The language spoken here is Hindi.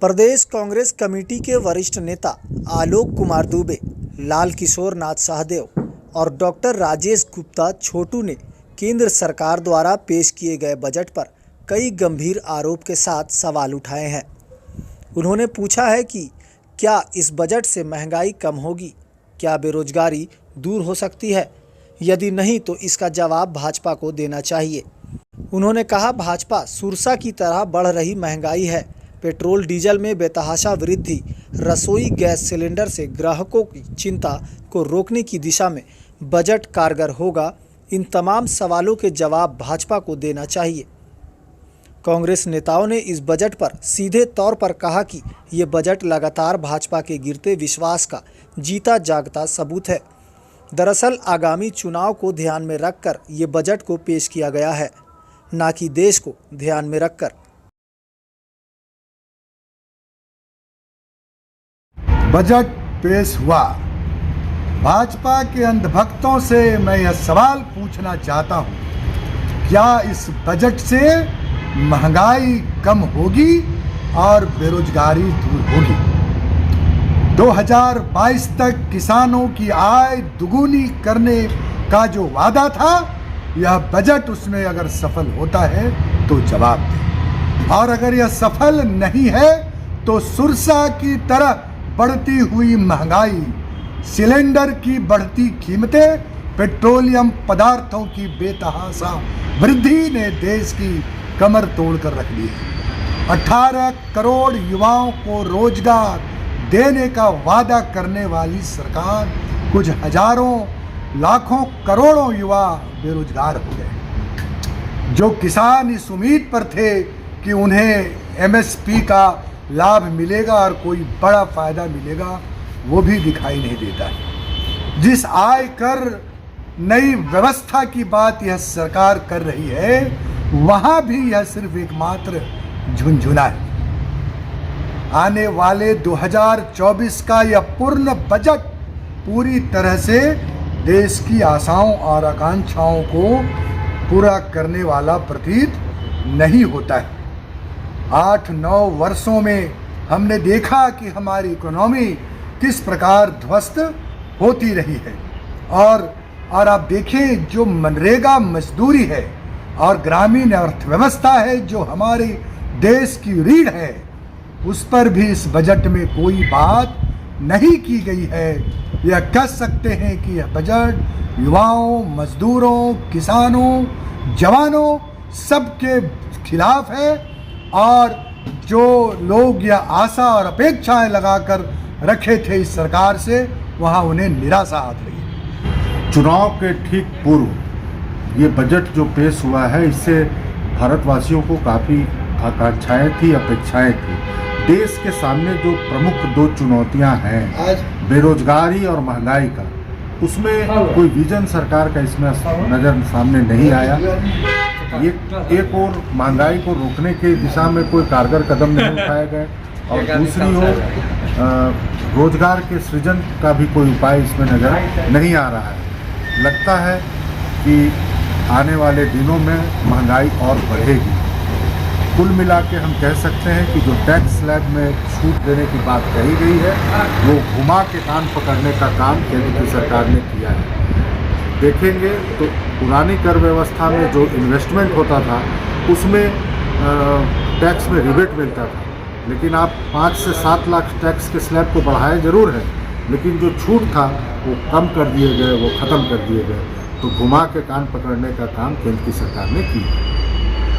प्रदेश कांग्रेस कमेटी के वरिष्ठ नेता आलोक कुमार दुबे, लाल किशोर नाथ शाहदेव और डॉक्टर राजेश गुप्ता छोटू ने केंद्र सरकार द्वारा पेश किए गए बजट पर कई गंभीर आरोप के साथ सवाल उठाए हैं। उन्होंने पूछा है कि क्या इस बजट से महंगाई कम होगी, क्या बेरोजगारी दूर हो सकती है? यदि नहीं तो इसका जवाब भाजपा को देना चाहिए। उन्होंने कहा, भाजपा सुरसा की तरह बढ़ रही महंगाई है। पेट्रोल डीजल में बेतहाशा वृद्धि, रसोई गैस सिलेंडर से ग्राहकों की चिंता को रोकने की दिशा में बजट कारगर होगा। इन तमाम सवालों के जवाब भाजपा को देना चाहिए। कांग्रेस नेताओं ने इस बजट पर सीधे तौर पर कहा कि ये बजट लगातार भाजपा के गिरते विश्वास का जीता जागता सबूत है। दरअसल आगामी चुनाव को ध्यान में रखकर ये बजट को पेश किया गया है, ना कि देश को ध्यान में रखकर। बजट पेश हुआ। भाजपा के अंधभक्तों से मैं यह सवाल पूछना चाहता हूं, क्या इस बजट से महंगाई कम होगी और बेरोजगारी दूर होगी? 2022 तक किसानों की आय दुगुनी करने का जो वादा था, यह बजट उसमें अगर सफल होता है तो जवाब दें, और अगर यह सफल नहीं है तो सुरसा की तरह बढ़ती हुई महंगाई, सिलेंडर की बढ़ती कीमतें, पेट्रोलियम पदार्थों की बेतहाशा वृद्धि ने देश की कमर तोड़कर रख दी है। 18 करोड़ युवाओं को रोजगार देने का वादा करने वाली सरकार, कुछ हजारों लाखों करोड़ों युवा बेरोजगार हो गए। जो किसान इस उम्मीद पर थे कि उन्हें एमएसपी का लाभ मिलेगा और कोई बड़ा फायदा मिलेगा, वो भी दिखाई नहीं देता है। जिस आयकर नई व्यवस्था की बात यह सरकार कर रही है, वहां भी यह सिर्फ एकमात्र झुनझुना है। आने वाले 2024 का यह पूर्ण बजट पूरी तरह से देश की आशाओं और आकांक्षाओं को पूरा करने वाला प्रतीत नहीं होता है। 8-9 वर्षों में हमने देखा कि हमारी इकोनॉमी किस प्रकार ध्वस्त होती रही है, और आप देखें, जो मनरेगा मजदूरी है और ग्रामीण अर्थव्यवस्था है, जो हमारे देश की रीढ़ है, उस पर भी इस बजट में कोई बात नहीं की गई है। यह कह सकते हैं कि यह बजट युवाओं, मजदूरों, किसानों, जवानों सबके खिलाफ है, और जो लोग यह आशा और अपेक्षाएं लगाकर रखे थे इस सरकार से, वहां उन्हें निराशा हाथ लगी। चुनाव के ठीक पूर्व ये बजट जो पेश हुआ है, इससे भारतवासियों को काफ़ी आकांक्षाएं थी, अपेक्षाएं थी। देश के सामने जो प्रमुख 2 चुनौतियां हैं, बेरोजगारी और महंगाई का, उसमें कोई विजन सरकार का इसमें नज़र सामने नहीं आया। ये एक और महंगाई को रोकने की दिशा में कोई कारगर कदम नहीं उठाए गए, और दूसरी ओर रोजगार के सृजन का भी कोई उपाय इसमें नज़र नहीं आ रहा है। लगता है कि आने वाले दिनों में महंगाई और बढ़ेगी। कुल मिला के हम कह सकते हैं कि जो टैक्स स्लैब में छूट देने की बात कही गई है, वो घुमा के कान पकड़ने का काम केंद्र की सरकार ने किया है। देखेंगे तो पुरानी कर व्यवस्था में जो इन्वेस्टमेंट होता था, उसमें टैक्स में रिबेट मिलता था, लेकिन आप 5 से 7 लाख टैक्स के स्लैब को बढ़ाए जरूर है, लेकिन जो छूट था वो कम कर दिए गए, वो ख़त्म कर दिए गए। तो घुमा के कान पकड़ने का काम केंद्र की सरकार ने किया।